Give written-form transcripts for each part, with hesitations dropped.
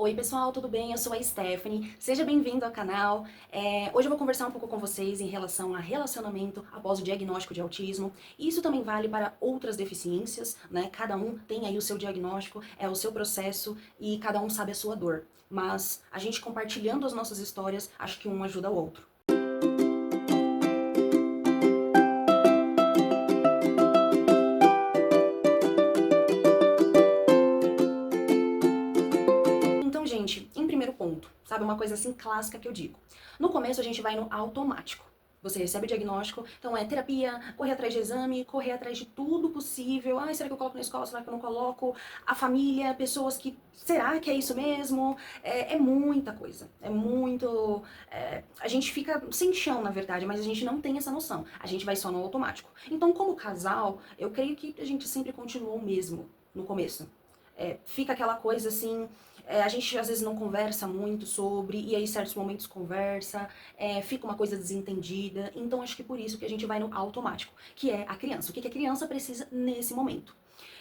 Oi pessoal, tudo bem? Eu sou a Stephanie, seja bem-vindo ao canal. Hoje eu vou conversar um pouco com vocês em relação a relacionamento após o diagnóstico de autismo. E isso também vale para outras deficiências, né? Cada um tem aí o seu diagnóstico, é o seu processo e cada um sabe a sua dor. Mas a gente compartilhando as nossas histórias, acho que um ajuda o outro. Então, gente, em primeiro ponto, sabe uma coisa assim clássica que eu digo. No começo a gente vai no automático. Você recebe o diagnóstico, então é terapia, correr atrás de exame, correr atrás de tudo possível. Ai, será que eu coloco na escola? Será que eu não coloco? A família, pessoas que. Será que é isso mesmo? É muita coisa. É muito. A gente fica sem chão, na verdade, mas a gente não tem essa noção. A gente vai só no automático. Então, como casal, eu creio que a gente sempre continuou o mesmo no começo. Fica aquela coisa assim, a gente às vezes não conversa muito sobre, e aí em certos momentos conversa, fica uma coisa desentendida, então acho que por isso que a gente vai no automático, que é a criança, o que a criança precisa nesse momento.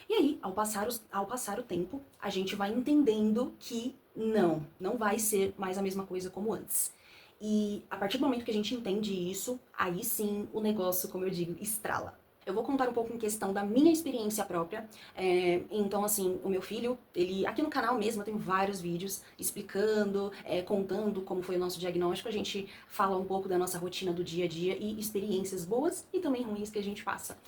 E aí, ao passar o tempo, a gente vai entendendo que não vai ser mais a mesma coisa como antes. E a partir do momento que a gente entende isso, aí sim o negócio, como eu digo, estrala. Eu vou contar um pouco em questão da minha experiência própria. Então, assim, o meu filho, ele aqui no canal mesmo eu tenho vários vídeos explicando, contando como foi o nosso diagnóstico. A gente fala um pouco da nossa rotina do dia a dia e experiências boas e também ruins que a gente passa.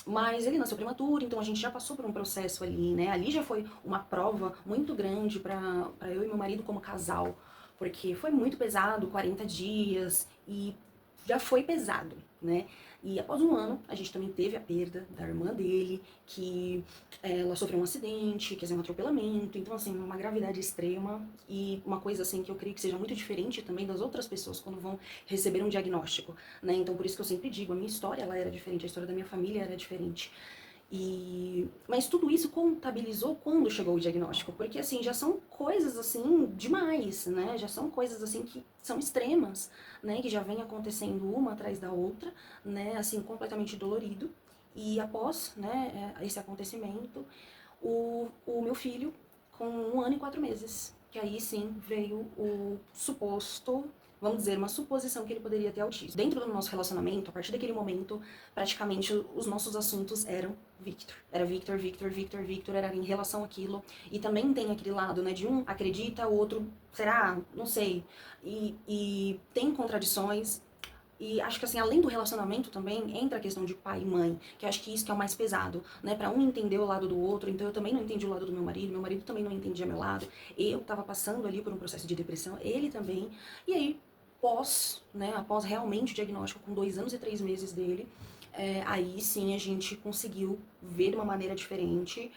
Mas ele nasceu prematuro, então a gente já passou por um processo ali, né? Ali já foi uma prova muito grande para eu e meu marido como casal, porque foi muito pesado, 40 dias e já foi pesado, né? E após um ano, a gente também teve a perda da irmã dele, que ela sofreu um acidente, quer dizer, um atropelamento. Então, assim, uma gravidade extrema e uma coisa, assim, que eu creio que seja muito diferente também das outras pessoas quando vão receber um diagnóstico, né? Então, por isso que eu sempre digo, a minha história, ela era diferente, a história da minha família era diferente. Mas tudo isso contabilizou quando chegou o diagnóstico, porque assim, já são coisas assim demais, né? Já são coisas assim que são extremas, né? Que já vem acontecendo uma atrás da outra, né? Assim, completamente dolorido. E após, né, esse acontecimento, o meu filho, com 1 ano e 4 meses, que aí sim veio o suposto, vamos dizer, uma suposição que ele poderia ter autismo. Dentro do nosso relacionamento, a partir daquele momento, praticamente os nossos assuntos eram Victor. Era Victor, Victor, Victor, Victor, era em relação àquilo. E também tem aquele lado, né, de um acredita, o outro, será? Não sei. E tem contradições. E acho que assim, além do relacionamento também, entra a questão de pai e mãe, que acho que isso que é o mais pesado, né? Pra um entender o lado do outro, então eu também não entendi o lado do meu marido também não entendia meu lado, eu tava passando ali por um processo de depressão, ele também, e aí, após realmente o diagnóstico com 2 anos e 3 meses dele, aí sim a gente conseguiu ver de uma maneira diferente,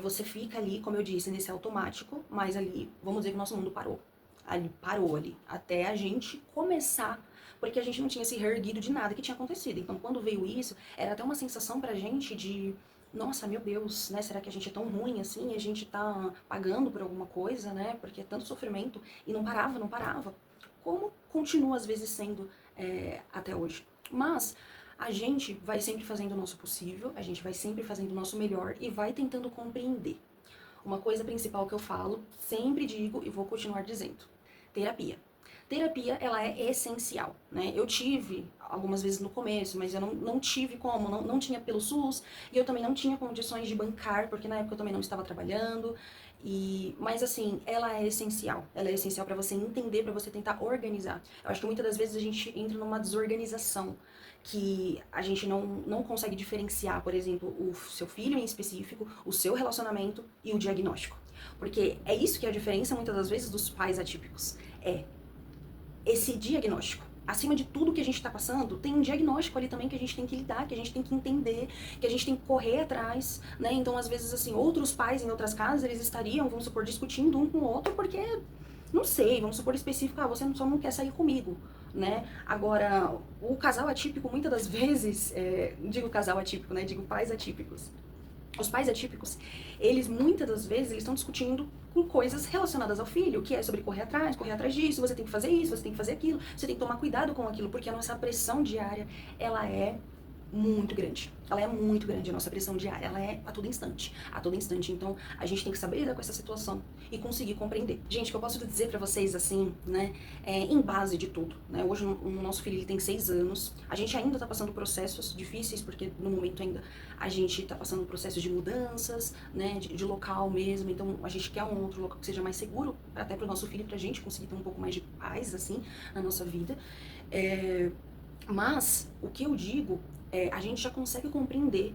você fica ali, como eu disse, nesse automático, mas ali, vamos dizer que o nosso mundo parou. Ali, parou ali, até a gente começar, porque a gente não tinha se reerguido de nada que tinha acontecido. Então, quando veio isso, era até uma sensação pra gente de, nossa, meu Deus, né? Será que a gente é tão ruim assim? A gente tá pagando por alguma coisa, né? Porque é tanto sofrimento e não parava, não parava. Como continua às vezes sendo até hoje. Mas a gente vai sempre fazendo o nosso possível, a gente vai sempre fazendo o nosso melhor e vai tentando compreender. Uma coisa principal que eu falo, sempre digo e vou continuar dizendo: terapia. Terapia, ela é essencial, né? Eu tive algumas vezes no começo, mas eu não tive como, não tinha pelo SUS, e eu também não tinha condições de bancar, porque na época eu também não estava trabalhando, mas assim, ela é essencial. Ela é essencial para você entender, para você tentar organizar. Eu acho que muitas das vezes a gente entra numa desorganização, que a gente não consegue diferenciar, por exemplo, o seu filho em específico, o seu relacionamento e o diagnóstico. Porque é isso que é a diferença, muitas das vezes, dos pais atípicos. É esse diagnóstico. Acima de tudo que a gente está passando, tem um diagnóstico ali também que a gente tem que lidar, que a gente tem que entender, que a gente tem que correr atrás, né? Então, às vezes, assim, outros pais em outras casas, eles estariam, vamos supor, discutindo um com o outro porque, não sei, vamos supor específico, você só não quer sair comigo, né? Agora, o casal atípico, muitas das vezes, digo casal atípico, né? Digo pais atípicos. Os pais atípicos, eles muitas das vezes eles estão discutindo com coisas relacionadas ao filho, que é sobre correr atrás disso, você tem que fazer isso, você tem que fazer aquilo, você tem que tomar cuidado com aquilo, porque a nossa pressão diária, ela é muito grande. Ela é muito grande, a nossa pressão diária. Ela é a todo instante. A todo instante. Então, a gente tem que saber lidar com essa situação e conseguir compreender. Gente, o que eu posso dizer pra vocês, assim, né, em base de tudo, né? Hoje, o nosso filho, ele tem 6 anos. A gente ainda tá passando processos difíceis, porque no momento ainda a gente tá passando processos de mudanças, né, de local mesmo. Então, a gente quer um outro local que seja mais seguro, até pro nosso filho, pra gente conseguir ter um pouco mais de paz, assim, na nossa vida. Mas, o que eu digo a gente já consegue compreender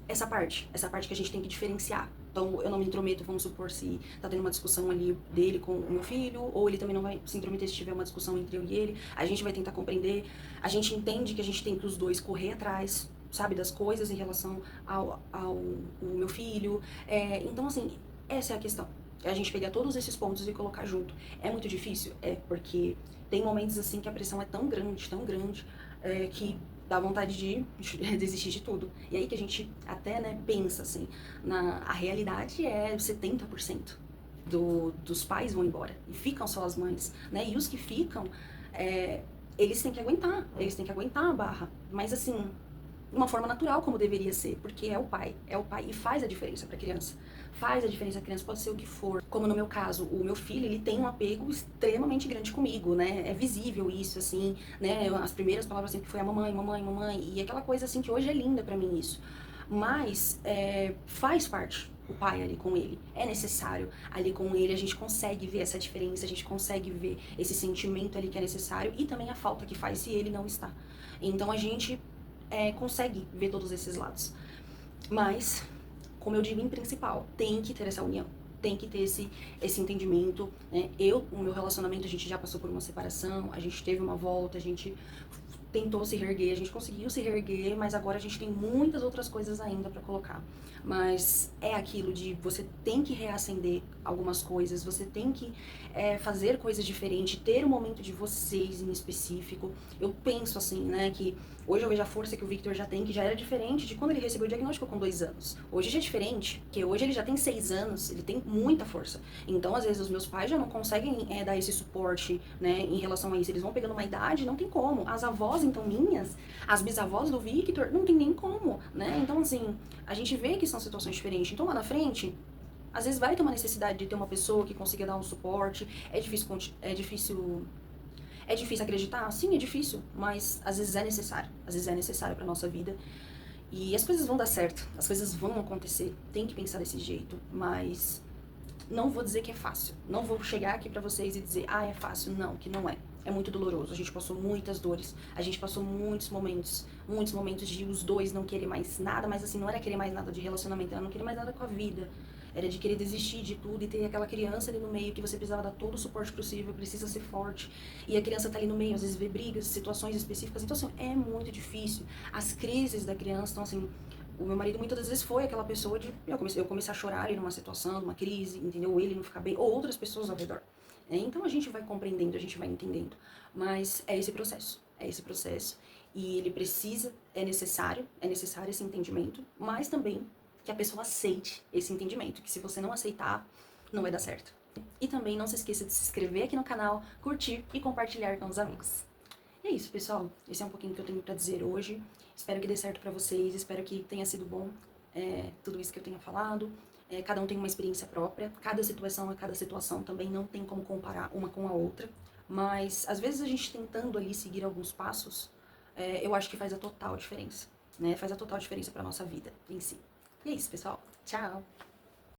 essa parte que a gente tem que diferenciar. Então, eu não me intrometo, vamos supor, se tá tendo uma discussão ali dele com o meu filho, ou ele também não vai se intrometer se tiver uma discussão entre eu e ele. A gente vai tentar compreender, a gente entende que a gente tem que os dois correr atrás, sabe, das coisas em relação ao meu filho. Então, assim, essa é a questão. É a gente pegar todos esses pontos e colocar junto. É muito difícil? É, porque tem momentos, assim, que a pressão é tão grande, que dá vontade de desistir de tudo. E aí que a gente até, né, pensa assim, a realidade é 70% dos pais vão embora e ficam só as mães, né? E os que ficam, eles têm que aguentar a barra. Mas assim, de uma forma natural como deveria ser, porque é o pai e faz a diferença para a criança. Faz a diferença, a criança pode ser o que for. Como no meu caso, o meu filho, ele tem um apego extremamente grande comigo, né? É visível isso, assim, né? As primeiras palavras sempre foi a mamãe, mamãe, mamãe, e aquela coisa assim que hoje é linda para mim isso. Mas faz parte o pai ali com ele. É necessário ali com ele, a gente consegue ver essa diferença, a gente consegue ver esse sentimento ali que é necessário e também a falta que faz se ele não está. Então a gente consegue ver todos esses lados. Mas, como eu digo em principal, tem que ter essa união. Tem que ter esse entendimento, né? O meu relacionamento, a gente já passou por uma separação, a gente teve uma volta, a gente tentou se reerguer, a gente conseguiu se reerguer, mas agora a gente tem muitas outras coisas ainda pra colocar. Mas é aquilo de você tem que reacender algumas coisas, você tem que fazer coisas diferentes, ter um momento de vocês em específico. Eu penso assim, né, que hoje eu vejo a força que o Victor já tem, que já era diferente de quando ele recebeu o diagnóstico com 2 anos. Hoje já é diferente, porque hoje ele já tem 6 anos, ele tem muita força. Então, às vezes, os meus pais já não conseguem dar esse suporte, né, em relação a isso. Eles vão pegando uma idade, não tem como. As avós, então, minhas, as bisavós do Victor, não tem nem como, né? Então, assim, a gente vê que são situações diferentes. Então, lá na frente, às vezes vai ter uma necessidade de ter uma pessoa que consiga dar um suporte. É difícil acreditar? Sim, é difícil, mas às vezes é necessário. Às vezes é necessário pra nossa vida. E as coisas vão dar certo, as coisas vão acontecer. Tem que pensar desse jeito, mas não vou dizer que é fácil. Não vou chegar aqui pra vocês e dizer, é fácil. Não, que não é. É muito doloroso. A gente passou muitas dores. A gente passou muitos momentos de os dois não querer mais nada, mas assim, não era querer mais nada de relacionamento, era não querer mais nada com a vida. Era de querer desistir de tudo e ter aquela criança ali no meio que você precisava dar todo o suporte possível, precisa ser forte. E a criança tá ali no meio, às vezes vê brigas, situações específicas. Então, assim, é muito difícil. As crises da criança, então, assim, o meu marido muitas das vezes foi aquela pessoa de eu comecei a chorar ali numa situação, numa crise, entendeu? Ou ele não ficar bem, ou outras pessoas ao redor. Então a gente vai compreendendo, a gente vai entendendo. Mas é esse processo. É esse processo. E ele precisa, é necessário esse entendimento, mas também que a pessoa aceite esse entendimento. Que se você não aceitar, não vai dar certo. E também não se esqueça de se inscrever aqui no canal, curtir e compartilhar com os amigos. E é isso, pessoal. Esse é um pouquinho que eu tenho pra dizer hoje. Espero que dê certo pra vocês, espero que tenha sido bom tudo isso que eu tenho falado. Cada um tem uma experiência própria, cada situação também não tem como comparar uma com a outra. Mas, às vezes, a gente tentando ali seguir alguns passos, eu acho que faz a total diferença, né? Faz a total diferença pra nossa vida em si. E é isso, pessoal. Tchau!